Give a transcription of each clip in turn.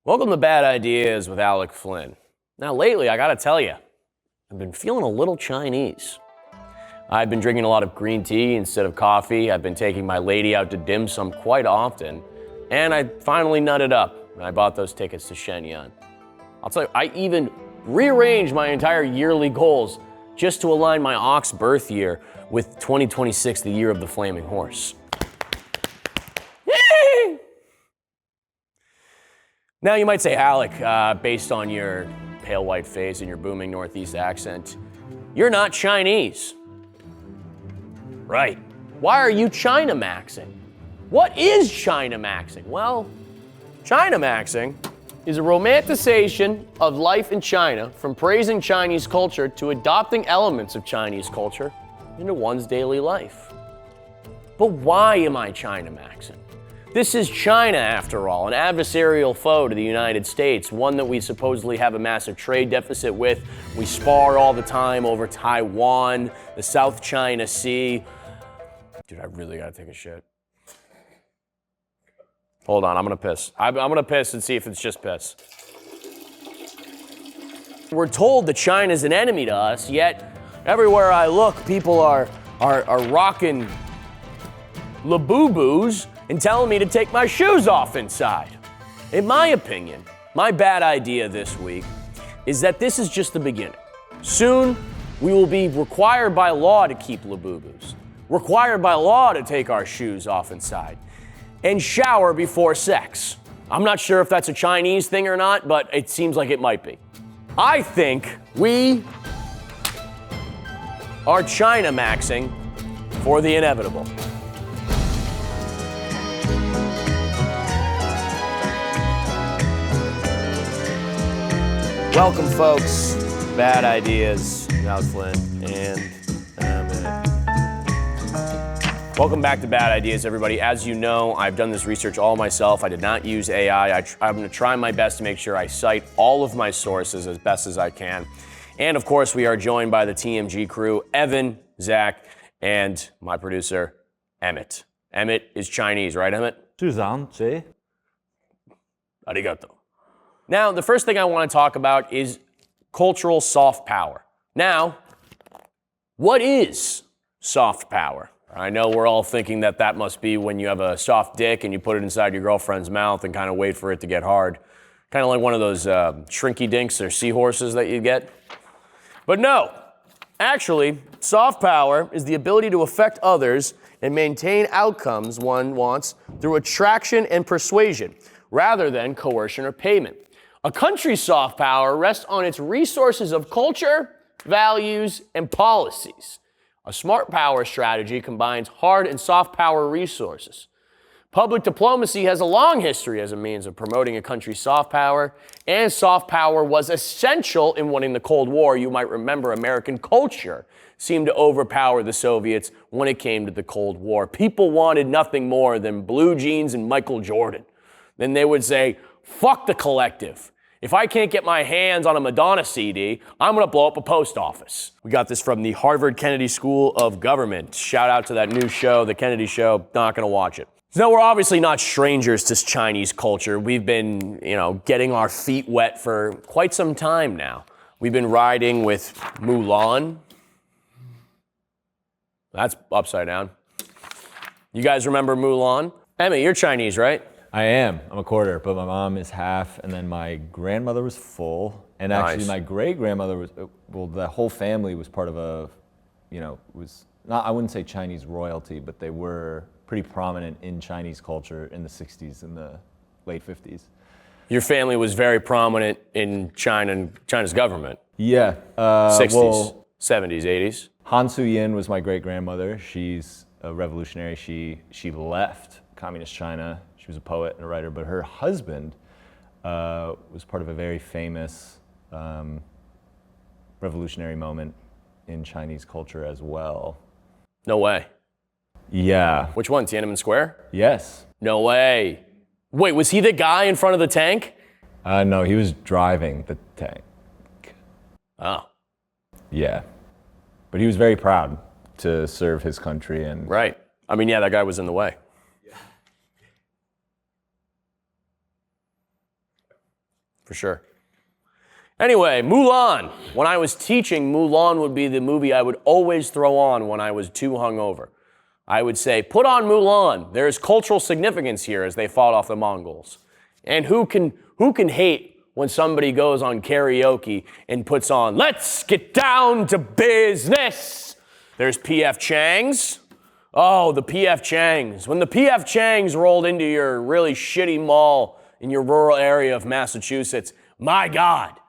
Welcome to Bad Ideas with Alec Flynn. Now lately, I gotta tell you, I've been feeling a little Chinese. I've been drinking a lot of green tea instead of coffee. I've been taking my lady out to dim sum quite often. And I finally nutted up and I bought those tickets to Shenyang. I'll tell you, I even rearranged my entire yearly goals just to align my ox birth year with 2026, the year of the flaming horse. Now you might say, Alec, based on your pale white face and your booming Northeast accent, you're not Chinese. Right. Why are you Chinamaxxing? What is Chinamaxxing? Well, Chinamaxxing is a romanticization of life in China, from praising Chinese culture to adopting elements of Chinese culture into one's daily life. But why am I Chinamaxxing? This is China, after all, an adversarial foe to the United States, one that we supposedly have a massive trade deficit with. We spar all the time over Taiwan, the South China Sea. Dude, I really gotta take a shit. Hold on, I'm gonna piss. I'm gonna piss and see if it's just piss. We're told that China's an enemy to us, yet everywhere I look, people are rocking Labubu's and telling me to take my shoes off inside. In my opinion, my bad idea this week is that this is just the beginning. Soon, we will be required by law to keep Labubu's, required by law to take our shoes off inside, and shower before sex. I'm not sure if that's a Chinese thing or not, but it seems like it might be. I think we are Chinamaxxing for the inevitable. Welcome, folks. Bad Ideas, Alec Flynn, and welcome back to Bad Ideas, everybody. As you know, I've done this research all myself. I did not use AI. I'm going to try my best to make sure I cite all of my sources as best as I can. And of course, we are joined by the TMG crew, Evan, Zach, and my producer, Emmett. Emmett is Chinese, right, Emmett? 市长谁? Arigato. Now, the first thing I want to talk about is cultural soft power. Now, what is soft power? I know we're all thinking that that must be when you have a soft dick and you put it inside your girlfriend's mouth and kind of wait for it to get hard. Kind of like one of those shrinky dinks or seahorses that you get. But no, actually, soft power is the ability to affect others and maintain outcomes one wants through attraction and persuasion, rather than coercion or payment. A country's soft power rests on its resources of culture, values, and policies. A smart power strategy combines hard and soft power resources. Public diplomacy has a long history as a means of promoting a country's soft power, and soft power was essential in winning the Cold War. You might remember American culture seemed to overpower the Soviets when it came to the Cold War. People wanted nothing more than blue jeans and Michael Jordan. Then they would say, fuck the collective. If I can't get my hands on a Madonna CD, I'm gonna blow up a post office. We got this from the Harvard Kennedy School of Government. Shout out to that new show, The Kennedy Show. Not gonna watch it. So we're obviously not strangers to Chinese culture. We've been, getting our feet wet for quite some time now. We've been riding with Mulan. That's upside down. You guys remember Mulan? Emmett, you're Chinese, right? I am. I'm a quarter, but my mom is half, and then my grandmother was full, and actually my great-grandmother was, the whole family was part of was not, I wouldn't say Chinese royalty, but they were pretty prominent in Chinese culture in the 60s and the late 50s. Your family was very prominent in China and China's government? Yeah. 60s, 70s, 80s? Han Suyin was my great-grandmother. She's a revolutionary. She left communist China. She was a poet and a writer, but her husband was part of a very famous revolutionary moment in Chinese culture as well. No way. Yeah. Which one, Tiananmen Square? Yes. No way. Wait, was he the guy in front of the tank? No, he was driving the tank. Oh. Yeah. But he was very proud to serve his country and... Right. I mean, yeah, that guy was in the way. for sure. Anyway, Mulan. When I was teaching, Mulan would be the movie I would always throw on when I was too hungover. I would say, put on Mulan. There's cultural significance here as they fought off the Mongols. And who can hate when somebody goes on karaoke and puts on, let's get down to business. There's P.F. Chang's. Oh, the P.F. Chang's. When the P.F. Chang's rolled into your really shitty mall in your rural area of Massachusetts, my God,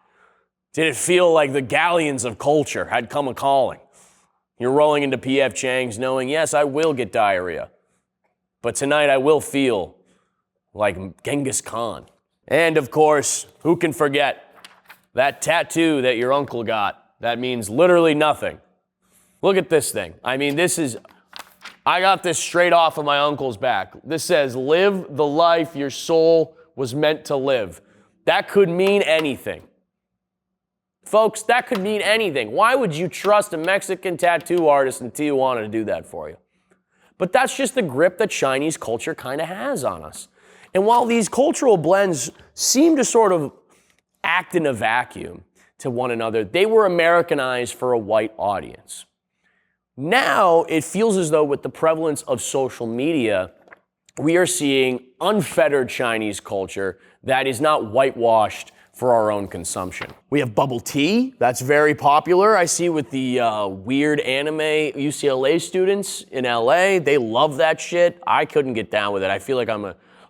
did it feel like the galleons of culture had come a-calling. You're rolling into P.F. Chang's knowing, yes, I will get diarrhea, but tonight I will feel like Genghis Khan. And of course, who can forget that tattoo that your uncle got that means literally nothing. Look at this thing. I mean, I got this straight off of my uncle's back. This says, live the life your soul was meant to live. That could mean anything. Folks, that could mean anything. Why would you trust a Mexican tattoo artist in Tijuana to do that for you? But that's just the grip that Chinese culture kind of has on us. And while these cultural blends seem to sort of act in a vacuum to one another, they were Americanized for a white audience. Now, it feels as though with the prevalence of social media, we are seeing unfettered Chinese culture that is not whitewashed for our own consumption. We have bubble tea. That's very popular. I see with the weird anime UCLA students in LA. They love that shit. I couldn't get down with it. I feel like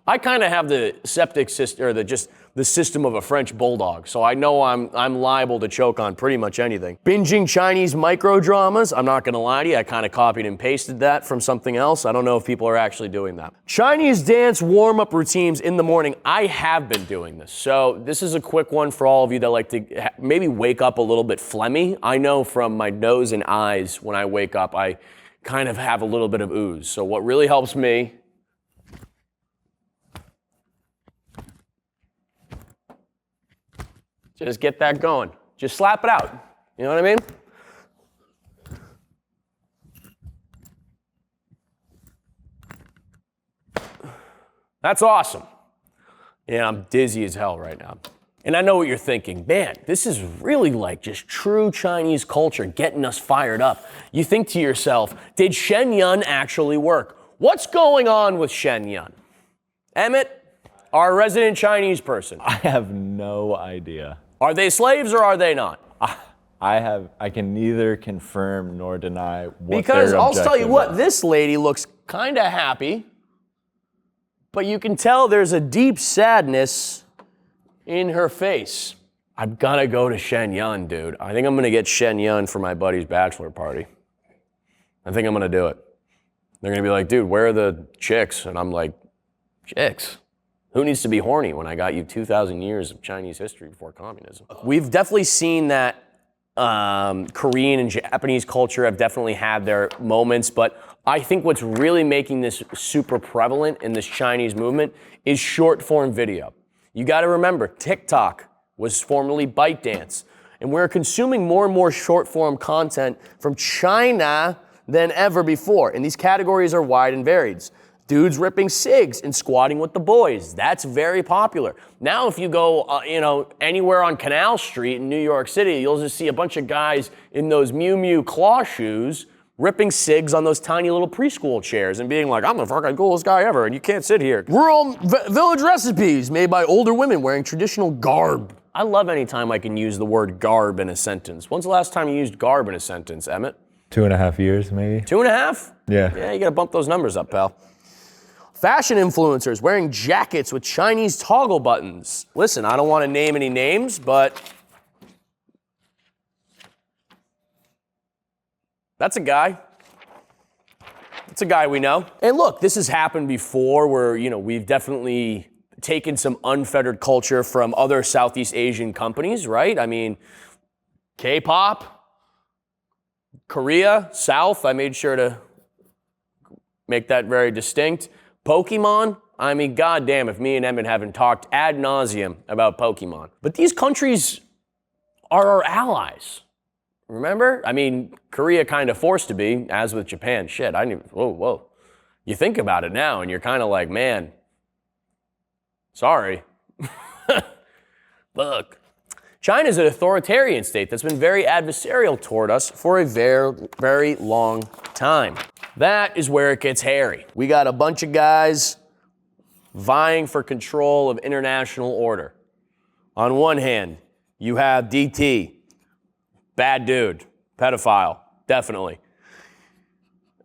I kind of have the septic system, or the system of a French bulldog, so I know I'm liable to choke on pretty much anything. Binging Chinese micro-dramas, I'm not gonna lie to you, I kind of copied and pasted that from something else. I don't know if people are actually doing that. Chinese dance warm-up routines in the morning. I have been doing this, so this is a quick one for all of you that like to maybe wake up a little bit phlegmy. I know from my nose and eyes when I wake up, I kind of have a little bit of ooze. So what really helps me, just get that going. Just slap it out. You know what I mean? That's awesome. Yeah, I'm dizzy as hell right now. And I know what you're thinking. Man, this is really like just true Chinese culture getting us fired up. You think to yourself, did Shen Yun actually work? What's going on with Shen Yun? Emmett, our resident Chinese person. I have no idea. Are they slaves or are they not? I can neither confirm nor deny what because their I'll tell you what, is. this lady looks kind of happy, but you can tell there's a deep sadness in her face. I'm gonna go to Shen Yun, dude. I think I'm gonna get Shen Yun for my buddy's bachelor party. I think I'm gonna do it. They're gonna be like, dude, where are the chicks? And I'm like, chicks? Who needs to be horny when I got you 2,000 years of Chinese history before communism? We've definitely seen that Korean and Japanese culture have definitely had their moments, but I think what's really making this super prevalent in this Chinese movement is short form video. You gotta remember, TikTok was formerly ByteDance, and we're consuming more and more short form content from China than ever before, and these categories are wide and varied. Dudes ripping cigs and squatting with the boys. That's very popular. Now, if you go, anywhere on Canal Street in New York City, you'll just see a bunch of guys in those Miu Miu claw shoes ripping cigs on those tiny little preschool chairs and being like, I'm the fucking coolest guy ever, and you can't sit here. Rural village recipes made by older women wearing traditional garb. I love any time I can use the word garb in a sentence. When's the last time you used garb in a sentence, Emmett? 2.5 years, maybe. 2.5? Yeah. Yeah, you gotta bump those numbers up, pal. Fashion influencers wearing jackets with Chinese toggle buttons. Listen, I don't want to name any names, but that's a guy. That's a guy we know. And look, this has happened before where, we've definitely taken some unfettered culture from other Southeast Asian companies, right? I mean, K-pop, Korea, South, I made sure to make that very distinct. Pokemon, I mean, goddamn if me and Emmett haven't talked ad nauseum about Pokemon. But these countries are our allies. Remember? I mean, Korea kind of forced to be, as with Japan. Shit, whoa. You think about it now and you're kind of like, man, sorry. Look, China is an authoritarian state that's been very adversarial toward us for a very, very long time. That is where it gets hairy. We got a bunch of guys vying for control of international order. On one hand, you have DT, bad dude, pedophile, definitely.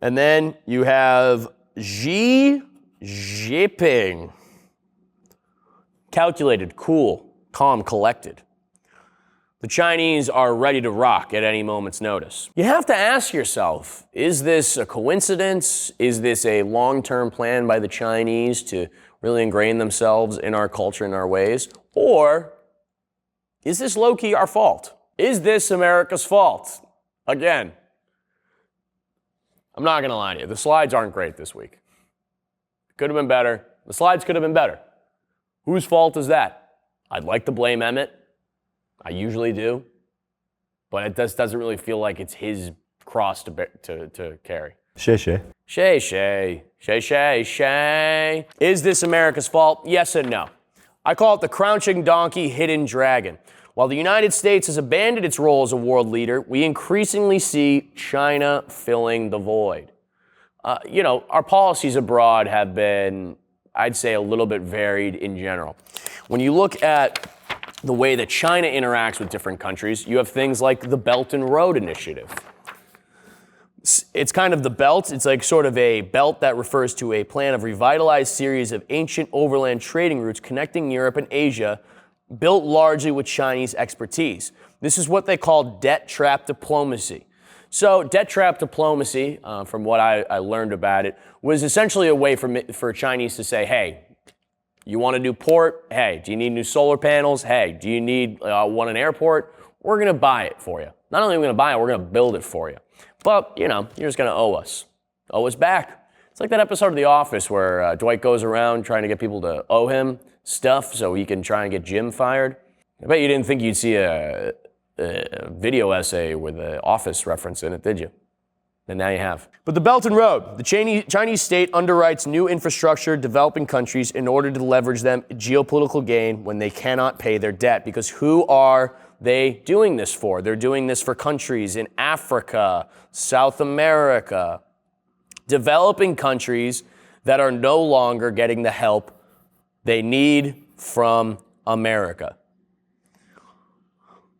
And then you have Xi Jinping, calculated, cool, calm, collected. The Chinese are ready to rock at any moment's notice. You have to ask yourself, is this a coincidence? Is this a long-term plan by the Chinese to really ingrain themselves in our culture and our ways? Or is this low-key our fault? Is this America's fault? Again, I'm not gonna lie to you, the slides aren't great this week. Could have been better. The slides could have been better. Whose fault is that? I'd like to blame Emmett. I usually do. But it just doesn't really feel like it's his cross to carry. Shay. Is this America's fault? Yes and no. I call it the crouching donkey, hidden dragon. While the United States has abandoned its role as a world leader, we increasingly see China filling the void. Our policies abroad have been, I'd say, a little bit varied in general. When you look at the way that China interacts with different countries, you have things like the Belt and Road Initiative. It's kind of the belt. It's like sort of a belt that refers to a plan of revitalized series of ancient overland trading routes connecting Europe and Asia, built largely with Chinese expertise. This is what they call debt trap diplomacy. So debt trap diplomacy, from what I learned about it, was essentially a way for Chinese to say, hey, you want a new port? Hey, do you need new solar panels? Hey, do you need an airport? We're going to buy it for you. Not only are we going to buy it, we're going to build it for you. But, you're just going to owe us. Owe us back. It's like that episode of The Office where Dwight goes around trying to get people to owe him stuff so he can try and get Jim fired. I bet you didn't think you'd see a video essay with an Office reference in it, did you? And now you have. But the Belt and Road, the Chinese state underwrites new infrastructure developing countries in order to leverage them geopolitical gain when they cannot pay their debt. Because who are they doing this for? They're doing this for countries in Africa, South America, developing countries that are no longer getting the help they need from America.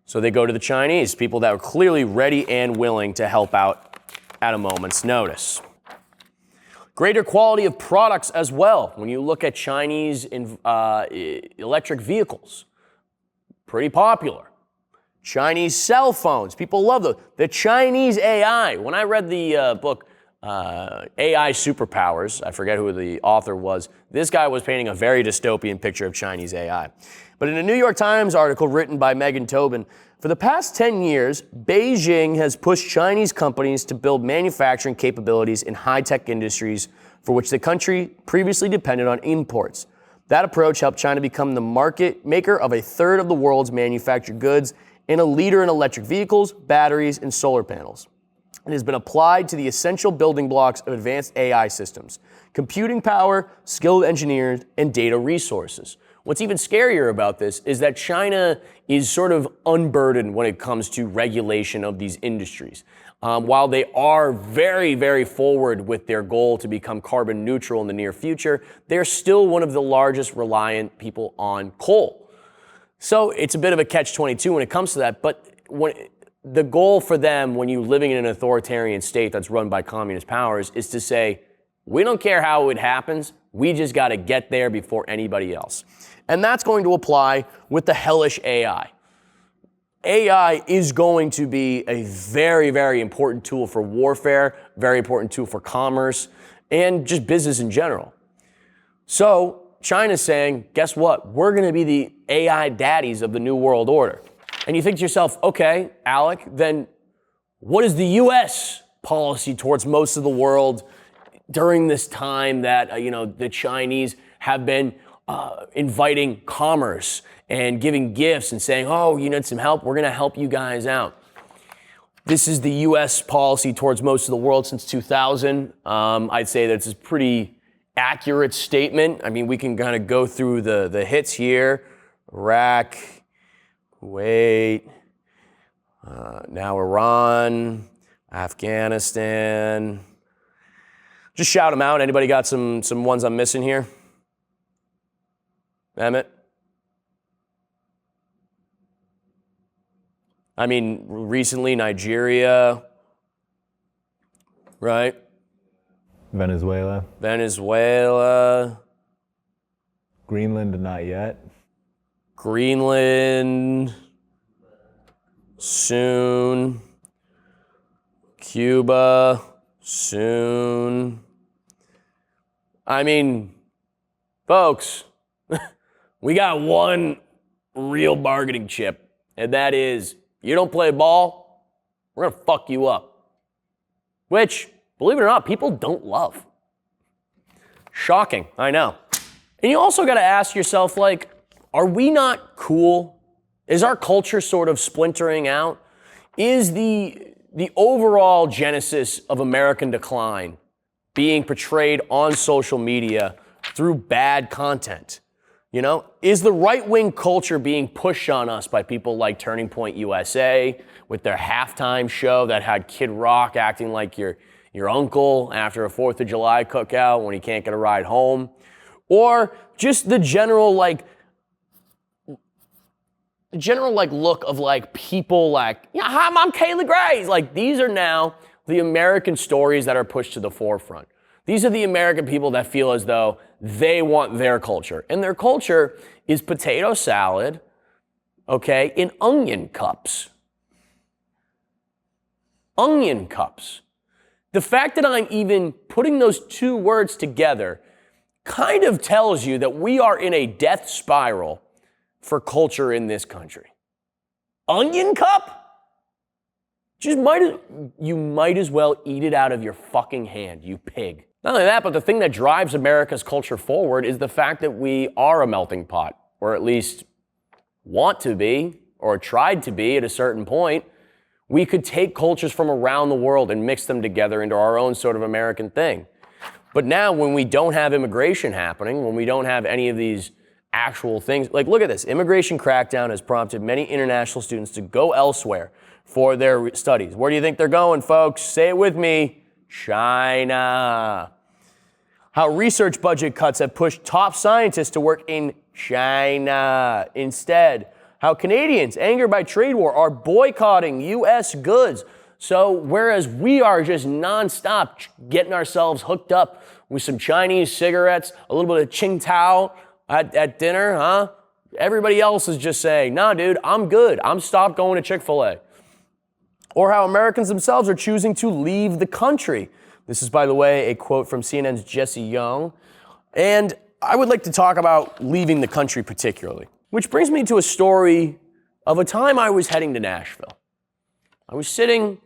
So they go to the Chinese, people that are clearly ready and willing to help out at a moment's notice. Greater quality of products as well. When you look at Chinese electric vehicles, pretty popular. Chinese cell phones, people love those. The Chinese AI, when I read the book AI Superpowers, I forget who the author was, this guy was painting a very dystopian picture of Chinese AI. But in a New York Times article written by Megan Tobin, for the past 10 years, Beijing has pushed Chinese companies to build manufacturing capabilities in high-tech industries for which the country previously depended on imports. That approach helped China become the market maker of a third of the world's manufactured goods and a leader in electric vehicles, batteries, and solar panels. It has been applied to the essential building blocks of advanced AI systems, computing power, skilled engineers, and data resources. What's even scarier about this is that China is sort of unburdened when it comes to regulation of these industries. While they are very, very forward with their goal to become carbon neutral in the near future, they're still one of the largest reliant people on coal. So it's a bit of a catch-22 when it comes to that, but the goal for them when you're living in an authoritarian state that's run by communist powers is to say, we don't care how it happens, we just got to get there before anybody else. And that's going to apply with the hellish AI. AI is going to be a very, very important tool for warfare, very important tool for commerce, and just business in general. So China's saying, guess what? We're going to be the AI daddies of the New World Order. And you think to yourself, okay, Alec, then what is the U.S. policy towards most of the world during this time that, the Chinese have been inviting commerce and giving gifts and saying, oh, you need some help? We're going to help you guys out. This is the U.S. policy towards most of the world since 2000. I'd say that's a pretty accurate statement. I mean, we can kind of go through the hits here. Iraq, Kuwait, now Iran, Afghanistan. Just shout them out. Anybody got some ones I'm missing here? Emmett? I mean, recently Nigeria, right? Venezuela. Greenland, not yet. Greenland, soon. Cuba, soon. I mean, folks, we got one real bargaining chip, and that is, you don't play ball, we're gonna fuck you up. Which, believe it or not, people don't love. Shocking, I know. And you also gotta ask yourself, like, are we not cool? Is our culture sort of splintering out? Is the overall genesis of American decline being portrayed on social media through bad content? You know, is the right-wing culture being pushed on us by people like Turning Point USA with their halftime show that had Kid Rock acting like your uncle after a 4th of July cookout when he can't get a ride home? Or just the general look of like people like, yeah, hi, I'm Kayla Grace. Like, these are now the American stories that are pushed to the forefront. These are the American people that feel as though they want their culture. And their culture is potato salad, okay, in onion cups. Onion cups. The fact that I'm even putting those two words together kind of tells you that we are in a death spiral for culture in this country. Onion cup? You might as well eat it out of your fucking hand, you pig. Not only that, but the thing that drives America's culture forward is the fact that we are a melting pot, or at least want to be, or tried to be at a certain point. We could take cultures from around the world and mix them together into our own sort of American thing. But now when we don't have immigration happening, when we don't have any of these actual things, like look at this, immigration crackdown has prompted many international students to go elsewhere for their studies. Where do you think they're going, folks? Say it with me, China. How research budget cuts have pushed top scientists to work in China instead. How Canadians, angered by trade war, are boycotting U.S. goods. So whereas we are just nonstop getting ourselves hooked up with some Chinese cigarettes, a little bit of Qingdao at dinner, huh? Everybody else is just saying, nah, dude, I'm good. I'm stopped going to Chick-fil-A. Or how Americans themselves are choosing to leave the country. This is, by the way, a quote from CNN's Jesse Young. And I would like to talk about leaving the country particularly, which brings me to a story of a time I was heading to Nashville. I was sitting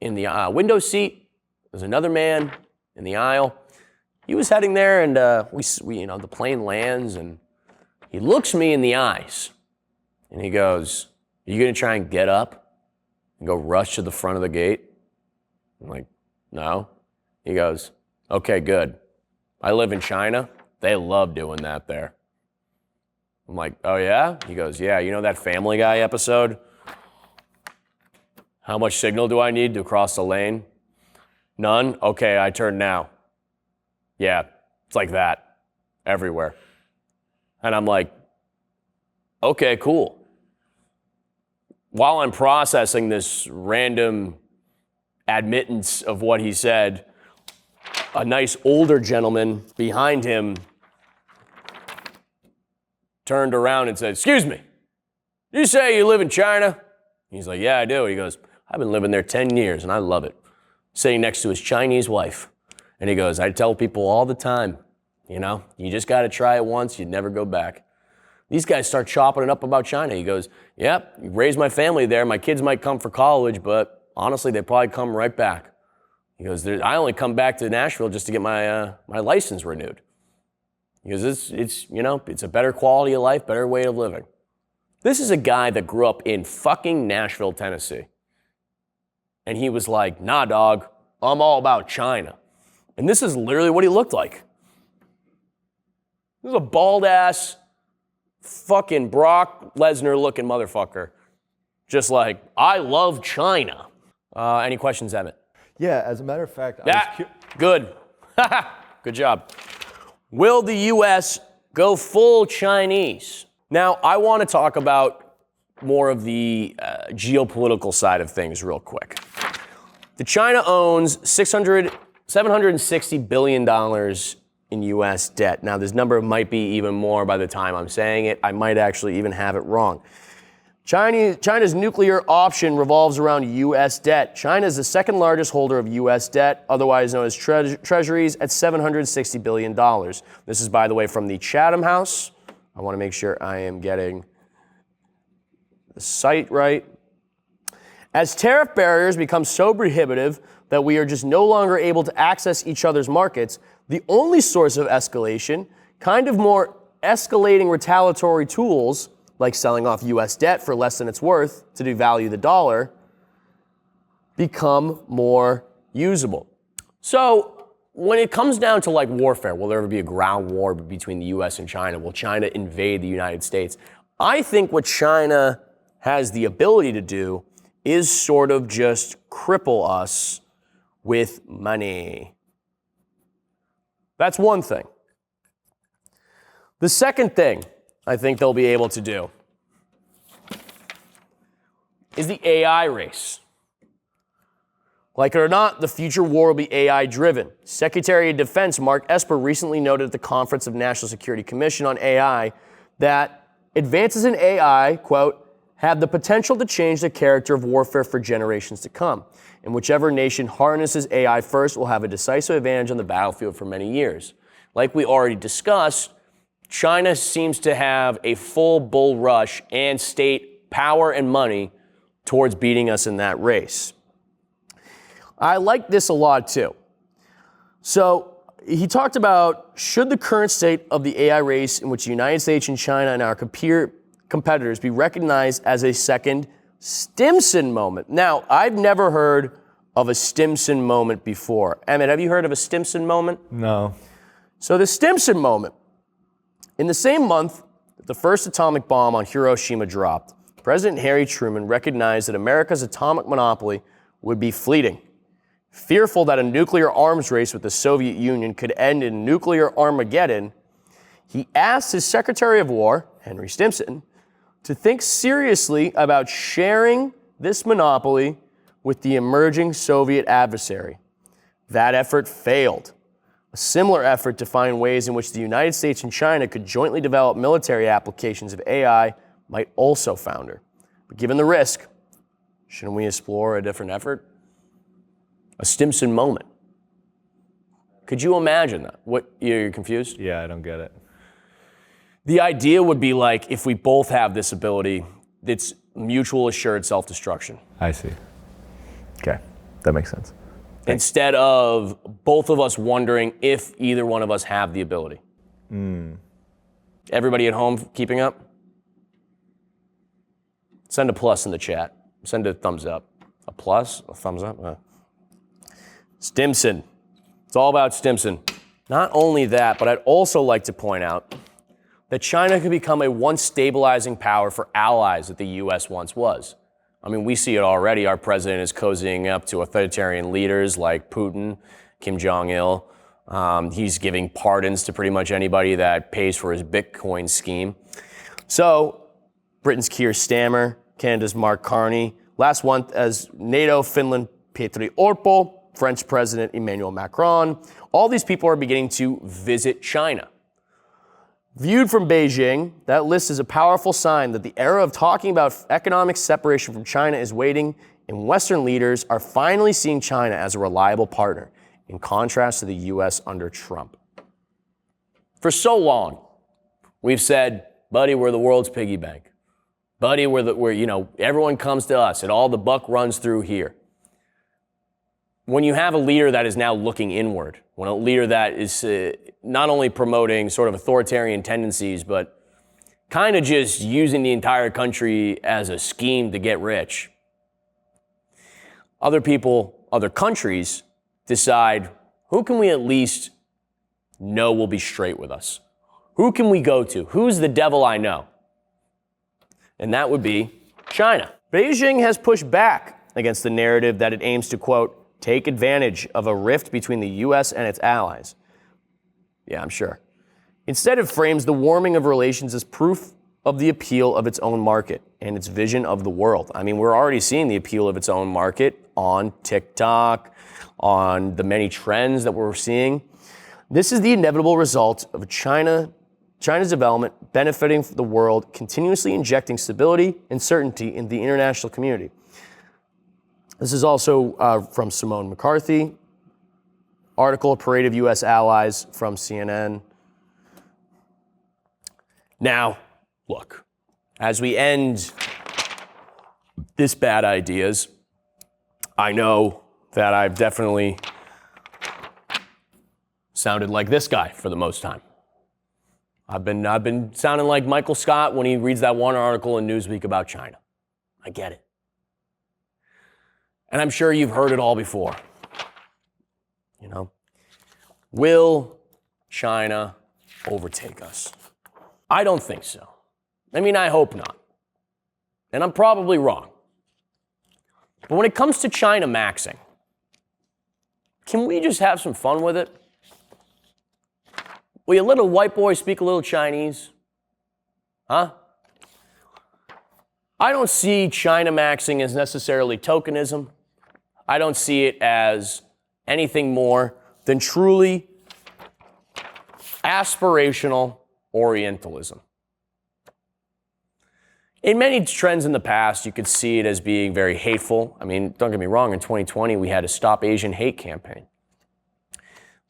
in the window seat. There's another man in the aisle. He was heading there, and we the plane lands, and he looks me in the eyes, and he goes, "Are you gonna try and get up and go rush to the front of the gate?" I'm like, "No." He goes, "Okay, good. I live in China. They love doing that there." I'm like, "Oh yeah?" He goes, "Yeah, you know that Family Guy episode? How much signal do I need to cross the lane? None? Okay, I turn now." Yeah, it's like that everywhere. And I'm like, okay, cool. While I'm processing this random admittance of what he said, a nice older gentleman behind him turned around and said, "Excuse me, you say you live in China?" He's like, "Yeah, I do." He goes, "I've been living there 10 years and I love it." Sitting next to his Chinese wife. And he goes, "I tell people all the time, you just got to try it once, you'd never go back." These guys start chopping it up about China. He goes, "Yep, you raised my family there. My kids might come for college, but honestly, they probably come right back." He goes, "I only come back to Nashville just to get my license renewed." He goes, it's a better quality of life, better way of living." This is a guy that grew up in fucking Nashville, Tennessee. And he was like, "Nah, dog, I'm all about China." And this is literally what he looked like. This is a bald ass, fucking Brock Lesnar looking motherfucker. Just like, I love China. Any questions, Emmett? Yeah, as a matter of fact, Good. Good job. Will the U.S. go full Chinese? Now, I want to talk about more of the geopolitical side of things real quick. China owns $760 billion in U.S. debt. Now, this number might be even more by the time I'm saying it. I might actually even have it wrong. China's nuclear option revolves around U.S. debt. China is the second largest holder of U.S. debt, otherwise known as treasuries, at $760 billion. This is, by the way, from the Chatham House. I want to make sure I am getting the site right. As tariff barriers become so prohibitive that we are just no longer able to access each other's markets, the only source of escalation, kind of more escalating retaliatory tools, like selling off U.S. debt for less than it's worth to devalue the dollar, become more usable. So when it comes down to like warfare, will there ever be a ground war between the U.S. and China? Will China invade the United States? I think what China has the ability to do is sort of just cripple us with money. That's one thing. The second thing I think they'll be able to do is the AI race. Like it or not, the future war will be AI driven. Secretary of Defense Mark Esper recently noted at the Conference of National Security Commission on AI that advances in AI, quote, have the potential to change the character of warfare for generations to come. And whichever nation harnesses AI first will have a decisive advantage on the battlefield for many years. Like we already discussed, China seems to have a full bull rush and state power and money towards beating us in that race. I like this a lot too. So he talked about, should the current state of the AI race in which the United States and China and our competitors be recognized as a second Stimson moment? Now, I've never heard of a Stimson moment before. Emmett, have you heard of a Stimson moment? No. So the Stimson moment. In the same month that the first atomic bomb on Hiroshima dropped, President Harry Truman recognized that America's atomic monopoly would be fleeting. Fearful that a nuclear arms race with the Soviet Union could end in nuclear Armageddon, he asked his Secretary of War, Henry Stimson, to think seriously about sharing this monopoly with the emerging Soviet adversary. That effort failed. A similar effort to find ways in which the United States and China could jointly develop military applications of AI might also founder. But given the risk, shouldn't we explore a different effort? A Stimson moment. Could you imagine that? What, you're confused? Yeah, I don't get it. The idea would be like, if we both have this ability, it's mutual assured self-destruction. I see. Okay, that makes sense. Instead of both of us wondering if either one of us have the ability. Everybody at home keeping up? Send a plus in the chat. Send a thumbs up. A plus? A thumbs up? Stimson. It's all about Stimson. Not only that, but I'd also like to point out that China could become a once stabilizing power for allies that the U.S. once was. I mean, we see it already. Our president is cozying up to authoritarian leaders like Putin, Kim Jong-il. He's giving pardons to pretty much anybody that pays for his Bitcoin scheme. So, Britain's Keir Starmer, Canada's Mark Carney, last month as NATO, Finland, Petri Orpo, French President Emmanuel Macron. All these people are beginning to visit China. Viewed from Beijing, that list is a powerful sign that the era of talking about economic separation from China is waning, and Western leaders are finally seeing China as a reliable partner, in contrast to the U.S. under Trump. For so long, we've said, buddy, we're the world's piggy bank. Buddy, everyone comes to us, and all the buck runs through here. When you have a leader that is now looking inward, when a leader that is not only promoting sort of authoritarian tendencies, but kind of just using the entire country as a scheme to get rich, other people, other countries decide, who can we at least know will be straight with us? Who can we go to? Who's the devil I know? And that would be China. Beijing has pushed back against the narrative that it aims to, quote, take advantage of a rift between the U.S. and its allies. Yeah, I'm sure. Instead, it frames the warming of relations as proof of the appeal of its own market and its vision of the world. I mean, we're already seeing the appeal of its own market on TikTok, on the many trends that we're seeing. This is the inevitable result of China's development benefiting the world, continuously injecting stability and certainty in the international community. This is also from Simone McCarthy, article, Parade of U.S. Allies from CNN. Now, look, as we end this bad ideas, I know that I've definitely sounded like this guy for the most time. I've been sounding like Michael Scott when he reads that one article in Newsweek about China. I get it. And I'm sure you've heard it all before. You know, will China overtake us? I don't think so. I mean, I hope not. And I'm probably wrong. But when it comes to Chinamaxxing, can we just have some fun with it? Will you let a white boy speak a little Chinese? Huh? I don't see Chinamaxxing as necessarily tokenism. I don't see it as anything more than truly aspirational Orientalism. In many trends in the past, you could see it as being very hateful. I mean, don't get me wrong, in 2020, we had a Stop Asian Hate campaign.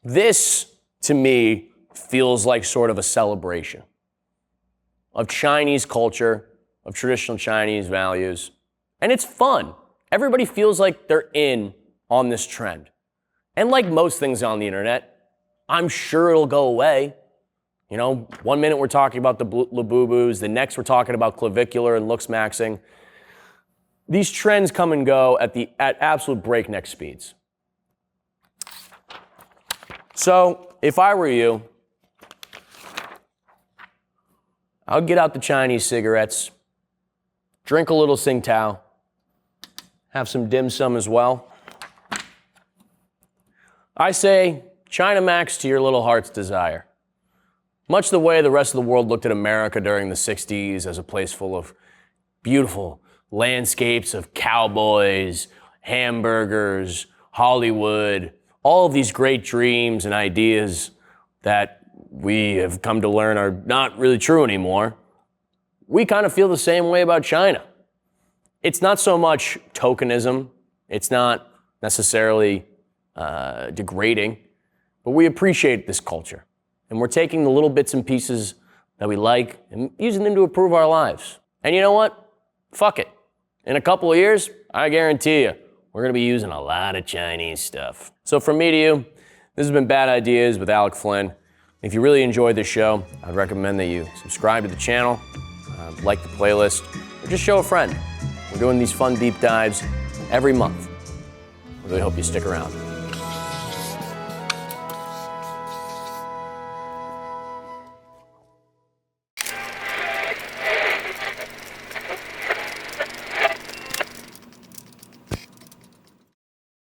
This, to me, feels like sort of a celebration of Chinese culture, of traditional Chinese values, and it's fun. Everybody feels like they're in on this trend. And like most things on the internet, I'm sure it'll go away. You know, one minute we're talking about the Labubus, the next we're talking about clavicular and looks-maxing. These trends come and go at absolute breakneck speeds. So, if I were you, I would get out the Chinese cigarettes, drink a little Tsingtao, have some dim sum as well. I say, Chinamaxx to your little heart's desire. Much the way the rest of the world looked at America during the 60s as a place full of beautiful landscapes of cowboys, hamburgers, Hollywood, all of these great dreams and ideas that we have come to learn are not really true anymore. We kind of feel the same way about China. It's not so much tokenism. It's not necessarily degrading, but we appreciate this culture. And we're taking the little bits and pieces that we like and using them to improve our lives. And you know what? Fuck it. In a couple of years, I guarantee you, we're going to be using a lot of Chinese stuff. So from me to you, this has been Bad Ideas with Alec Flynn. If you really enjoyed this show, I'd recommend that you subscribe to the channel, like the playlist, or just show a friend. We're doing these fun deep dives every month. I really hope you stick around.